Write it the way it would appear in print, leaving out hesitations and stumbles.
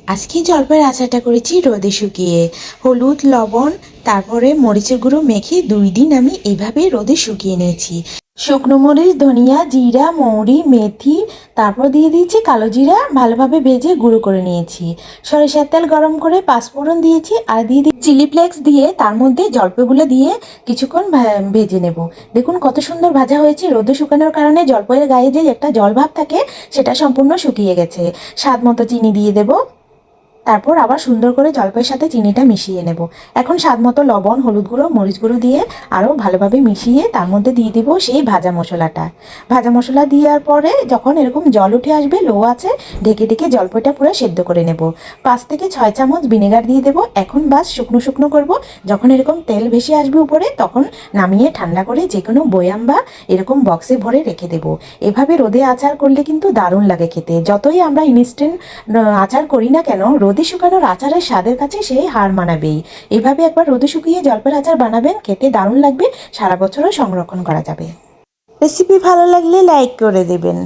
আজকে জলপাইয়ের আচারটা করেছি রোদে শুকিয়ে, হলুদ লবণ তারপরে মরিচের গুঁড়ো মেখে 2 দিন আমি এইভাবে রোদে শুকিয়ে নিয়েছি। শুকনো মরিচ, ধনিয়া, জিরা, মৌরি, মেথি, তারপর দিয়ে দিয়েছি কালো জিরা, ভালোভাবে ভেজে গুঁড়ো করে নিয়েছি। সরিষার তেল গরম করে পাঁচফোড়ন দিয়েছি আর দিয়ে দিই চিলি ফ্লেক্স, দিয়ে তার মধ্যে জলপাইগুলো দিয়ে কিছুক্ষণ ভেজে নেব। দেখুন কত সুন্দর ভাজা হয়েছে। রোদে শুকানোর কারণে জলপাইয়ের গায়ে যে একটা জল ভাব থাকে সেটা সম্পূর্ণ শুকিয়ে গেছে। স্বাদ মতো চিনি দিয়ে দেবো, তারপর আবার সুন্দর করে জলপাইয়ের সাথে চিনিটা মিশিয়ে নেব। এখন স্বাদ মতো লবণ, হলুদ গুঁড়ো, মরিচ গুঁড়ো দিয়ে আরও ভালোভাবে মিশিয়ে তার মধ্যে দিয়ে দিব সেই ভাজা মশলাটা। ভাজা মশলা দেওয়ার পরে যখন এরকম জল উঠে আসবে লো আছে, ঢেকে ঢেকে জলপাইটা পুরো সেদ্ধ করে নেব। 5 থেকে 6 চামচ ভিনেগার দিয়ে দেবো। এখন বাস শুকনো শুকনো করব। যখন এরকম তেল ভেসে আসবে উপরে তখন নামিয়ে ঠান্ডা করে যে কোনো বয়াম বা এরকম বক্সে ভরে রেখে দেব। এভাবে রোদে আচার করলে কিন্তু দারুণ লাগে খেতে। যতই আমরা ইনস্ট্যান্ট আচার করি না কেন, রোদে শুকানোর আচারের স্বাদের কাছে সেই হার মানাবেই। এভাবে একবার রোদে শুকিয়ে জলপাইয়ের আচার বানাবেন, খেতে দারুণ লাগবে, সারা বছরও সংরক্ষণ করা যাবে। রেসিপি ভালো লাগলে লাইক করে দেবেন।